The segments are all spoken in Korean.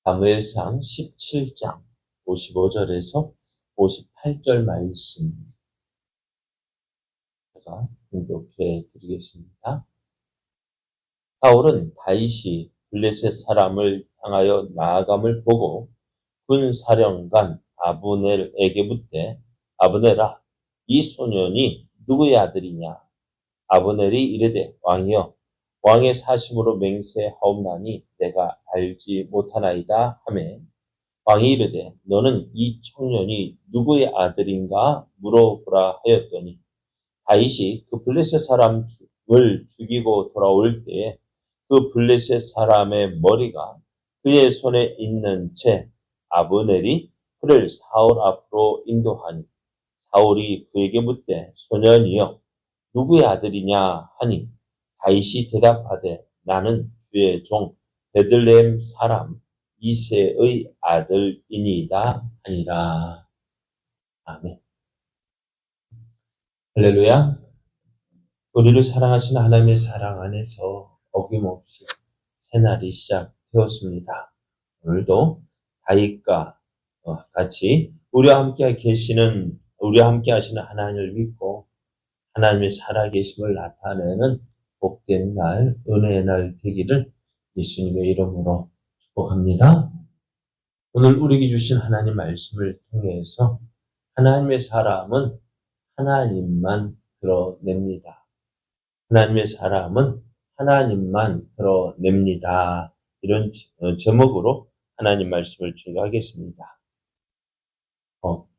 사무엘상 17장 55절에서 58절 말씀 제가 공독해 드리겠습니다. 사울은 다윗이 블레셋 사람을 향하여 나아감을 보고 군사령관 아브넬에게 묻되, 아브넬아, 이 소년이 누구의 아들이냐? 아브넬이 이르되, 왕이여, 왕의 사심으로 맹세하옵나니 내가 알지 못하나이다 하매, 왕이 이르되, 너는 이 청년이 누구의 아들인가 물어보라 하였더니, 다윗이 그 블레셋 사람을 죽이고 돌아올 때에 그 블레셋 사람의 머리가 그의 손에 있는 채 아브넬이 그를 사울 앞으로 인도하니, 사울이 그에게 묻되, 소년이여, 누구의 아들이냐 하니, 다윗이 대답하되, 나는 주의 종 베들레헴 사람 이새의 아들이니이다 하니라. 아멘. 할렐루야. 우리를 사랑하시는 하나님의 사랑 안에서 어김없이 새날이 시작되었습니다. 오늘도 다윗과 같이 우리와 함께 하시는 하나님을 믿고 하나님의 살아계심을 나타내는 복된 날, 은혜의 날 되기를 예수님의 이름으로 축복합니다. 오늘 우리에게 주신 하나님 말씀을 통해서 하나님의 사람은 하나님만 드러냅니다. 하나님의 사람은 하나님만 드러냅니다. 이런 제목으로 하나님 말씀을 증거하겠습니다.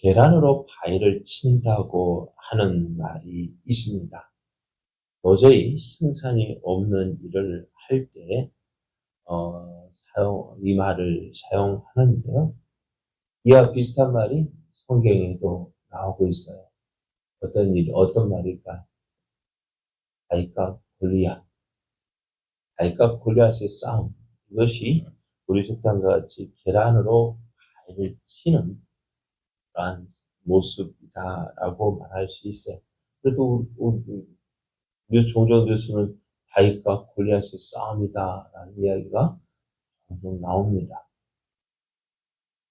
계란으로 바위를 친다고 하는 말이 있습니다. 도저히 승산이 없는 일을 할 때 이 말을 사용하는데요. 이와 비슷한 말이 성경에도 나오고 있어요. 어떤 말일까? 다윗과 골리앗의 싸움. 이것이 우리 속담과 같이 계란으로 바위를 치는 그러한 모습이다라고 말할 수 있어요. 그래도 우리 종종 들으시면 다윗과 골리앗의 싸움이다라는 이야기가 종종 나옵니다.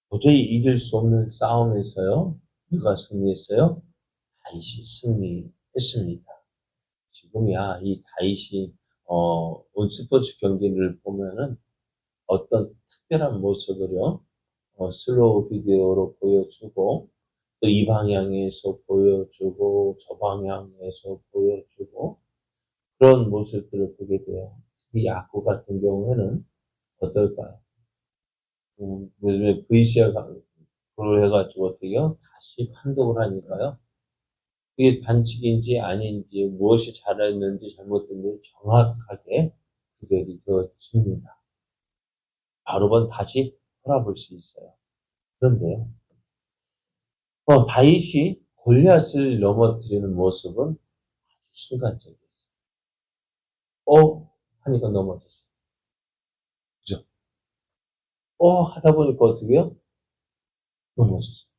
도저히 이길 수 없는 싸움에서요, 누가 승리했어요? 다윗이 승리했습니다. 지금이야 이 다윗이 스포츠 경기를 보면은 어떤 특별한 모습을요, 슬로우 비디오로 보여주고, 또 이 방향에서 보여주고, 저 방향에서 보여주고, 그런 모습들을 보게 돼요. 특히 야구 같은 경우에는 어떨까요? 요즘에 VCR로 해가지고 어떻게요? 다시 판독을 하니까요. 그게 반칙인지 아닌지, 무엇이 잘했는지 잘못됐는지 정확하게 구별이 되어집니다. 여러 번 다시 돌아볼 수 있어요. 그런데요, 다윗이 골리앗을 넘어뜨리는 모습은 아주 순간적이었어요. 하니까 넘어졌어요. 그죠? 하다 보니까 어떻게요? 넘어졌어요.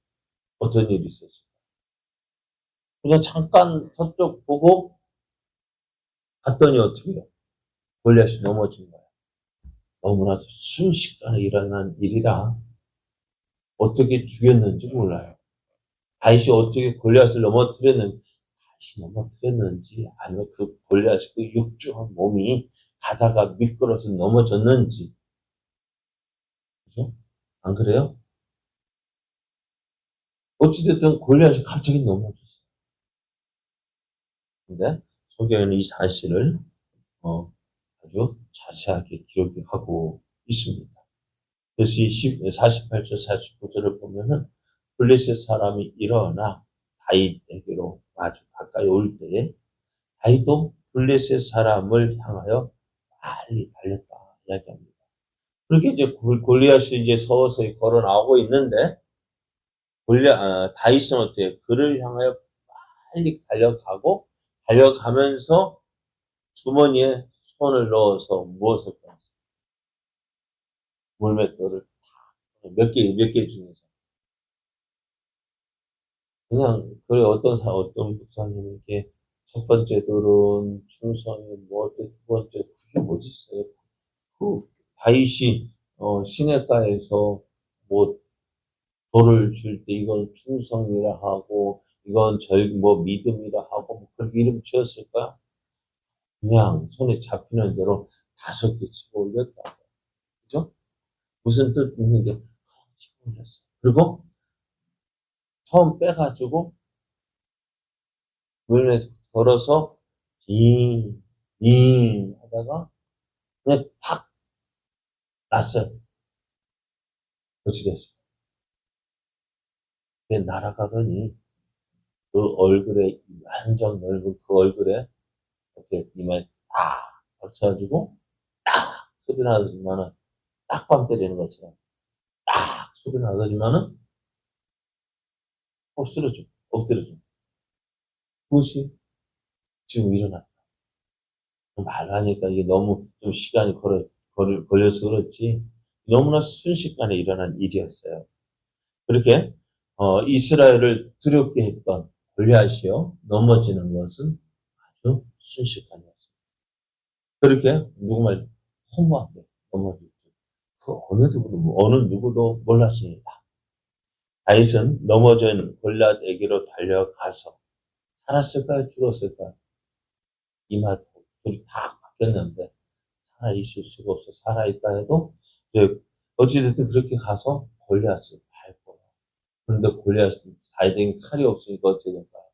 어떤 일이 있었어요? 그냥 잠깐 저쪽 보고 봤더니 어떻게요? 골리앗이 넘어진 거예요. 너무나도 순식간에 일어난 일이라 어떻게 죽였는지 몰라요. 다윗이 어떻게 골리앗을 넘어뜨렸는지 아니면 그 골리앗의 그 육중한 몸이 가다가 미끄러서 넘어졌는지, 그죠? 안 그래요? 어찌됐든 골리앗이 갑자기 넘어졌어요. 근데 성경에는 이 사실을 아주 자세하게 기록하고 있습니다. 그래서 이 48절, 49절을 보면은 블레셋 사람이 일어나 다윗에게로 아주 가까이 올 때에 다윗도 블레셋 사람을 향하여 빨리 달렸다 이야기합니다. 그렇게 이제 골리앗이 이제 서서히 걸어 나오고 있는데 다윗은 어때요? 그를 향하여 빨리 달려가면서 주머니에 손을 넣어서 무엇을 꺼냈어요? 물맷돌을 몇 개 중에서. 그냥, 그래, 어떤 목사님에게 첫 번째 돌은 충성이 두 번째, 그게 뭐지 있어요? 다윗이 시내가에서 뭐 돌을 줄 때 이건 충성이라 하고 이건 믿음이라 하고 뭐 그렇게 이름 지었을까요? 그냥 손에 잡히는 대로 5개 집어 올렸다. 그죠? 무슨 뜻 있는 게 집어 올렸어요. 그리고 처음 빼가지고 물에 걸어서 잉 하다가 그냥 탁 났어요. 그렇게 됐어요. 그게 날아가더니 그 얼굴에 완전 넓은 그 얼굴에 이렇게 이마에 딱 걸쳐가지고 딱 소리 나더지만은 딱밤 때리는 것처럼 딱 소리 나더지만은 쓰러져 엎드려져. 그것이 지금 일어났다. 말로 하니까 이게 너무 좀 시간이 걸려서 그렇지 너무나 순식간에 일어난 일이었어요. 그렇게 이스라엘을 두렵게 했던 골리앗이요 넘어지는 것은 아주 순식간이었습니다. 그렇게 누구말 허무하게 넘어졌죠. 그 어느 누구도 몰랐습니다. 다윗은 넘어져 있는 골리앗에게로 달려가서 살았을까요? 죽었을까요? 이마 둘이 다 바뀌었는데 살아있을 수가 없어. 살아있다 해도 어찌됐든 그렇게 가서 골리앗을 밟고 그런데 골리앗은 다윗에게 칼이 없으니까 어떻게 될까요?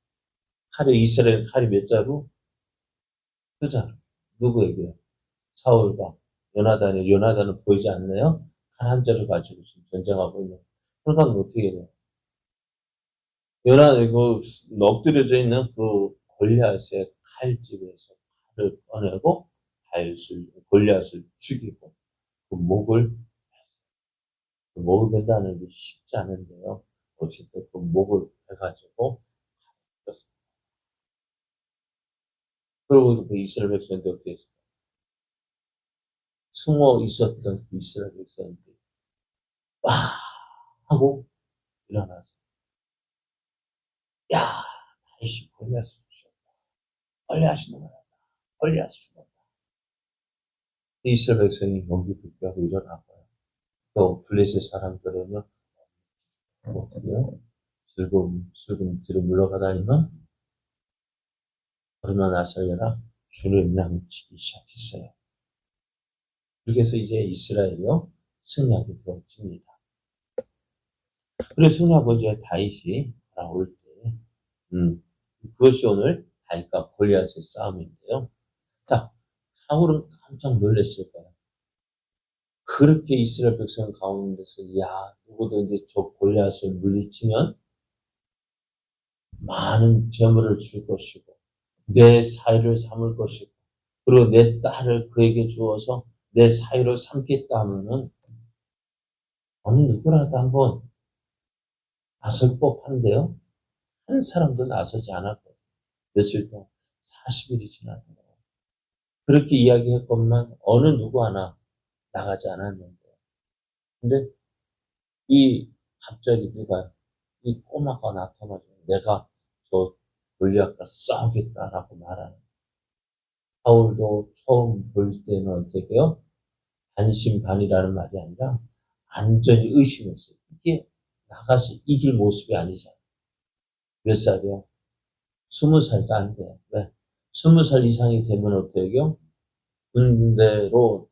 이스라엘 칼이 몇 자루? 2자루. 누구에게? 사울과 요나단은 보이지 않나요? 칼 한 자루 가지고 지금 전쟁하고 있는. 그러니까 어떻게 돼요? 엎드려져 있는 그 골리앗의 칼집에서 칼을 꺼내고 골리앗을 죽이고 그 목을 벤다는 게 쉽지 않은데요. 어쨌든 그 목을 해가지고 죽였습니다. 그리고 그 이스라엘 백성들이 어떻게 했어요? 숨어 있었던 그 이스라엘 백성들이 와 하고 일어나서 야 다시 골리앗을 죽였다. 골리앗이 넘어갔다. 골리앗을 죽였다. 이스라엘 백성이 용기 불피하고 일어나고요. 또 블레셋 사람들은요 어떻게요? 슬금 뒤로 물러가다니만 얼마 나서려나 주를 낭치기 시작했어요. 그렇게 해서 이제 이스라엘이요 승리하게 되어집니다. 그래서 승리 아버지의 다윗이 돌아올 때 그것이 오늘 다윗과 골리앗의 싸움인데요. 자, 사울은 깜짝 놀랐을 거예요. 그렇게 이스라엘 백성 가운데서 누구든지 저 골리앗을 물리치면 많은 재물을 줄 것이고 내 사위를 삼을 것이고 그리고 내 딸을 그에게 주어서 내 사위로 삼겠다 하면은 어느 누구라도 한번 나설 법한데요. 한 사람도 나서지 않았거든요. 며칠 동안 40일이 지나도록 그렇게 이야기했건만 어느 누구 하나 나가지 않았는데 근데 갑자기 이 꼬마가 나타나서 내가 저 골리앗과 싸우겠다라고 말하는 사울도 처음 볼 때는 어떻게 해요? 반신반의라는 말이 아니라 완전히 의심했어요. 이게 나가서 이길 모습이 아니잖아요. 몇 살이요? 20살도 안 돼요. 왜? 20살 이상이 되면 어떻게 해요?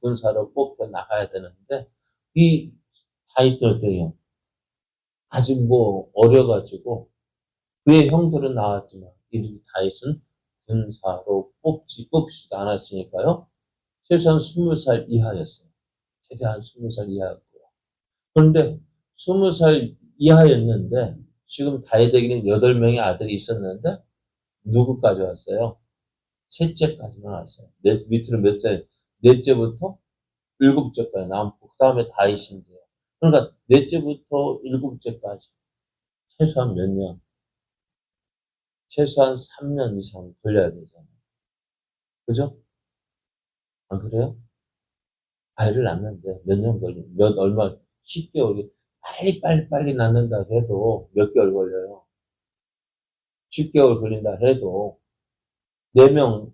군사로 뽑혀 나가야 되는데 이 다윗은 어떻게 해요? 아직 어려가지고 그의 형들은 나왔지만 이 다윗은 군사로 뽑히지도 않았으니까요. 최소한 20살 이하였어요. 최대한 20살 이하였고요. 그런데 20살 이하였는데 지금 다윗에게는 8명의 아들이 있었는데 누구까지 왔어요? 셋째까지만 왔어요. 밑으로 몇 째? 넷째부터 7째까지 남고 그 다음에 다윗인데요. 그러니까 넷째부터 7째까지 최소한 몇 년? 최소한 3년 이상 걸려야 되잖아요. 그죠? 안 그래요? 아이를 낳는데 몇 년 얼마, 10개월, 빨리 낳는다 해도 몇 개월 걸려요? 10개월 걸린다 해도 4명,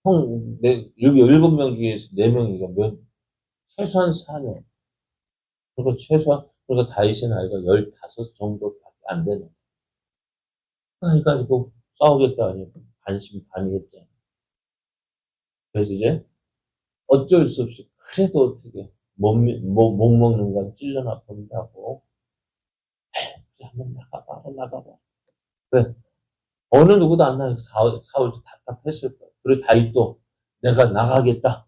7명 중에서 4명이니까 최소한 4년. 그리고 최소한, 그러니까 다윗의 나이가 15 정도밖에 안 되는 나이 가지고 싸우겠다 하니 반신반의했잖아. 그래서 이제 어쩔 수 없이 그래도 어떻게 못 먹는 건 찔러나 본다고 그래 한번 나가봐. 왜? 어느 누구도 안 나가고 사울도 답답했을 거야. 그리고 다윗도 내가 나가겠다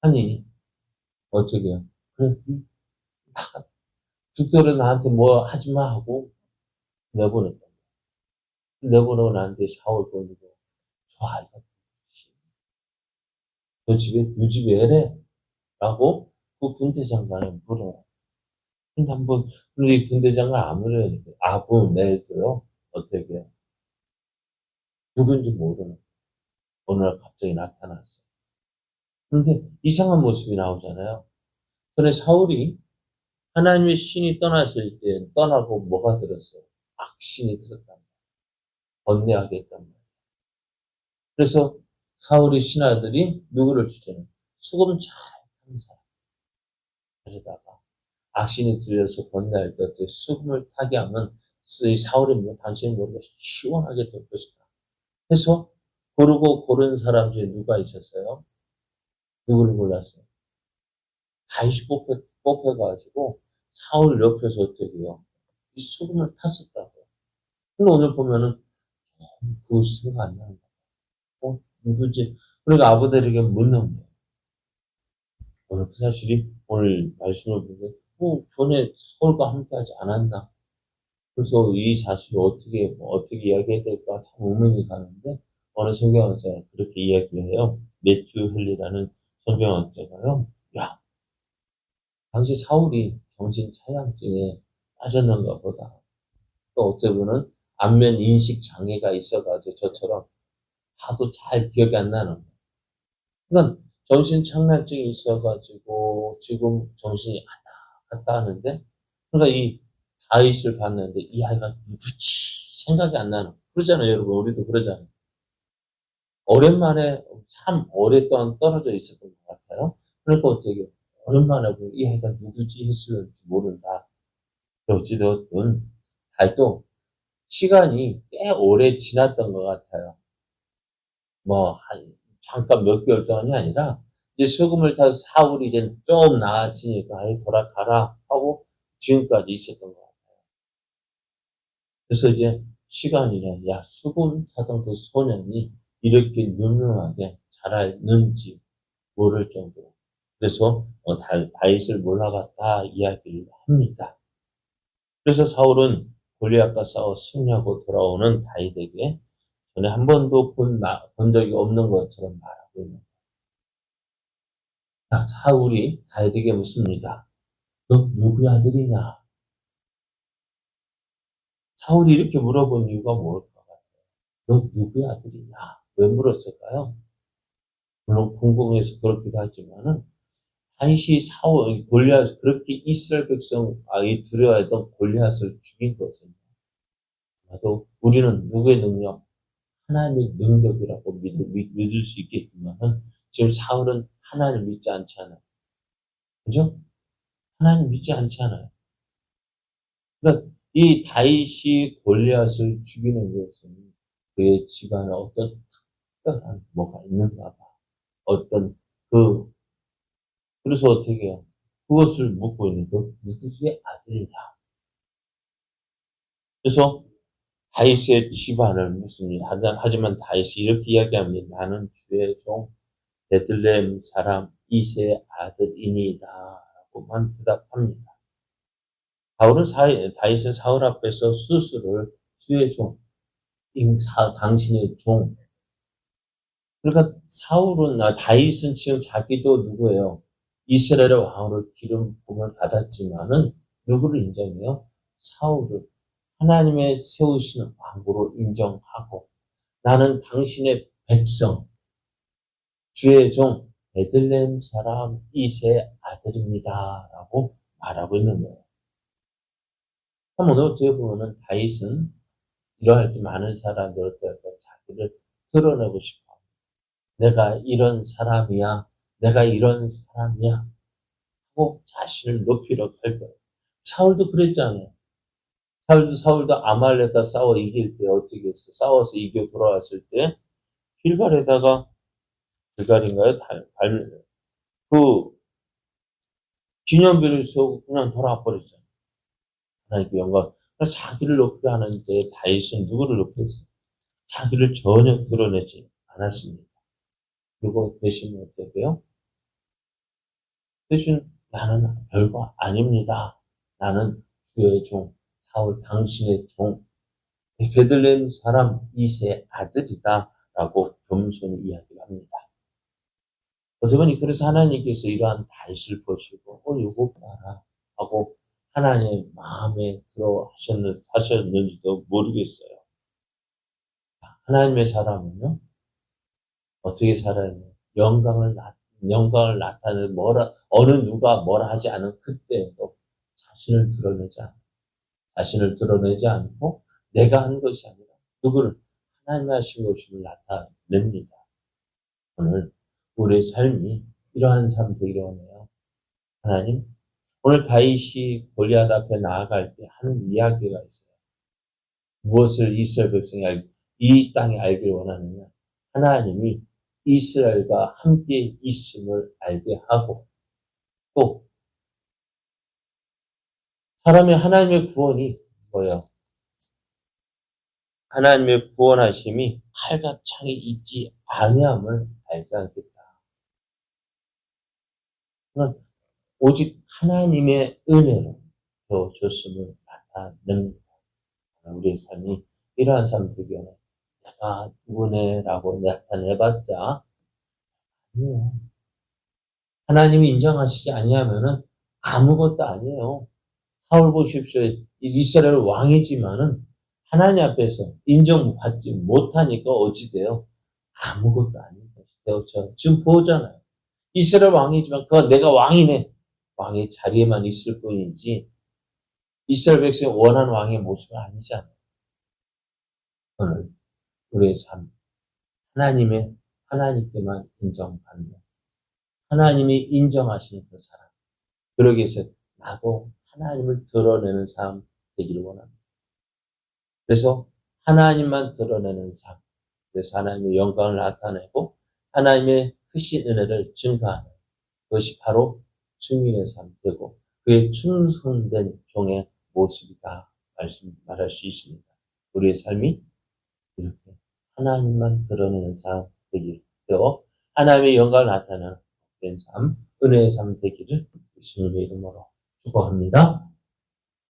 하니 어떻게 해요? 그래 나가. 죽더라도 나한테 뭐 하지 마 하고 내보냈다. 내보내고 나한테 사울 보내고 저 아이가 누구지? 너 집에 너 집에 애래? 라고 그 군대 장관을 물어요. 근데 한번 근데 이 군대 장관 아무래도 아부네도요 어떻게 해요? 누군지 모르는 어느 날 갑자기 나타났어요. 근데 이상한 모습이 나오잖아요. 그래 사울이 하나님의 신이 떠났을 때 떠나고 뭐가 들었어요? 악신이 들었단 말이에요. 번뇌하겠단 말이에요. 그래서 사울의 신하들이 누구를 추천해요? 수금 잘 타는 사람. 그러다가 악신이 들려서 번뇌할 때 어떻게 수금을 타게 하면 이 사울의 당신의 머리가 시원하게 될 것이다. 해서 고르고 고른 사람 중에 누가 있었어요? 누구를 골랐어요? 다윗이 뽑혀가지고 사울 옆에서 어떻게 해요? 이 수금을 탔었다고. 근데 오늘 보면은 그 생각 안 나는 거야. 누구지? 그러니까 아버들에게 묻는 거예요. 오늘 그 사실이 오늘 말씀을 보면 전에 사울과 함께하지 않았나? 그래서 이 사실을 어떻게 이야기해야 될까 참 의문이 가는데 어느 성경학자가 그렇게 이야기를 해요. 매튜 헨리라는 성경학자가요. 야, 당시 사울이 정신 차량증에 빠졌는가 보다. 또 어쩌면은 안면 인식 장애가 있어가지고 저처럼 하도 잘 기억이 안 나는 거예요. 그러니까 정신 착란증이 있어가지고 지금 정신이 갔다 하는데 그러니까 이 다윗을 봤는데 이 아이가 누구지 생각이 안 나는 그러잖아요 여러분 우리도 그러잖아요. 오랜만에 참 오랫동안 떨어져 있었던 것 같아요. 그러니까 어떻게 오랜만에 이 아이가 누구지 했을지 모른다. 어찌되었든 다윗도 시간이 꽤 오래 지났던 것 같아요. 잠깐 몇 개월 동안이 아니라, 이제 수금을 타서 사울이 이제 좀 나아지니까, 아예 돌아가라 하고 지금까지 있었던 것 같아요. 그래서 이제 시간이라, 야, 수금 타던 그 소년이 이렇게 누누하게 자랐는지 모를 정도로. 그래서 다윗을 몰라봤다 이야기를 합니다. 그래서 사울은 골리앗과 싸워 승리하고 돌아오는 다윗에게 전에 한 번도 본 적이 없는 것처럼 말하고 있는 거예요. 사울이 다윗에게 묻습니다. 너 누구의 아들이냐? 사울이 이렇게 물어본 이유가 뭘까? 너 누구의 아들이냐? 왜 물었을까요? 물론 궁금해서 그렇기도 하지만은 다윗이 골리앗을 그렇게 이스라엘 백성 두려워했던 골리앗을 죽인 것은 아마도 우리는 누구의 능력? 하나님의 능력이라고 믿을 수 있겠지만은 지금 사울은 하나님을 믿지 않잖아요. 그죠? 하나님 믿지 않잖아요. 그러니까 이 다윗이 골리앗을 죽이는 것은 그의 집안에 어떤 특별한 뭐가 있는가 봐. 어떤 그래서 어떻게 해요? 그것을 묻고 있는 너 누구의 아들이냐? 그래서 다윗의 집안을 묻습니다. 하지만 다윗이 이렇게 이야기합니다. 나는 주의 종 베들레헴 사람 이새의 아들이니이다. 라고만 대답합니다. 다윗은 사울 앞에서 스스로를 주의 종, 당신의 종. 그러니까 다윗은 지금 자기도 누구예요? 이스라엘의 왕으로 기름 부음을 받았지만은 누구를 인정해요? 사울을 하나님의 세우신 왕으로 인정하고 나는 당신의 백성, 주의 종, 베들레헴 사람 이새의 아들입니다. 라고 말하고 있는 거예요. 오늘 어떻게 보면은 다윗은 이러할 때 많은 사람들 어떨까 자기를 드러내고 싶어. 내가 이런 사람이야. 내가 이런 사람이야. 하고 자신을 높이려고 할 거예요. 사울도 그랬잖아요. 사울도 아말렉과 싸워 이길 때 어떻게 했어? 싸워서 이겨 돌아왔을 때 길갈인가요? 그 기념비를 세우고 그냥 돌아와 버렸잖아요. 하나님께 영광. 그래서 자기를 높이려 하는데 다윗은 누구를 높였어요? 자기를 전혀 드러내지 않았습니다. 그리고 대신 어떻게 해요? 대신 나는 별거 아닙니다. 나는 주의 종, 사울 당신의 종, 베들레헴 사람 이세의 아들이다. 라고 겸손히 이야기를 합니다. 어쩌면 그래서 하나님께서 이러한 다윗을 보시고, 이거 봐라. 하고 하나님의 마음에 들어 하셨는지도 모르겠어요. 하나님의 사람은요, 어떻게 살아야 돼요? 영광을 나타내는 어느 누가 뭐라 하지 않은 그때에도 자신을 드러내지 않고 내가 한 것이 아니라 누구를 하나님이 하신 것임을 나타냅니다. 오늘 우리의 삶이 이러한 삶 되기를 원해요. 하나님, 오늘 다윗이 골리앗 앞에 나아갈 때 하는 이야기가 있어요. 무엇을 이스라엘 백성이 이 땅에 알기를 원하느냐? 하나님이 이스라엘과 함께 있음을 알게 하고 또 사람의 하나님의 구원이 뭐예요? 하나님의 구원하심이 칼과 창이 있지 아니함을 알게 하겠다. 그건 오직 하나님의 은혜로 되어졌음을 나타냅니다. 우리의 삶이 이러한 삶 되기 원해. 내가 누구네라고 나타내봤자 아니에요. 하나님이 인정하시지 아니하면은 아무것도 아니에요. 사울 보십시오. 이스라엘 왕이지만은 하나님 앞에서 인정받지 못하니까 어찌 돼요? 아무것도 아닌 것이 되었죠. 지금 보잖아요. 이스라엘 왕이지만 내가 왕이네. 왕의 자리에만 있을 뿐이지 이스라엘 백성이 원하는 왕의 모습은 아니잖아요. 오늘 우리의 삶, 하나님께만 인정받는 하나님이 인정하시는 그 사람. 그러기 위해서 나도 하나님을 드러내는 사람 되기를 원합니다. 그래서 하나님만 드러내는 삶. 그래서 하나님의 영광을 나타내고 하나님의 크신 은혜를 증거하는 그것이 바로 증인의 삶이 되고 그의 충성된 종의 모습이다 말할 수 있습니다. 우리의 삶이 이렇게 하나님만 드러내는 삶 되기를 되어 하나님의 영광을 나타내는 삶, 은혜의 삶 되기를 예수님의 이름으로 축복합니다.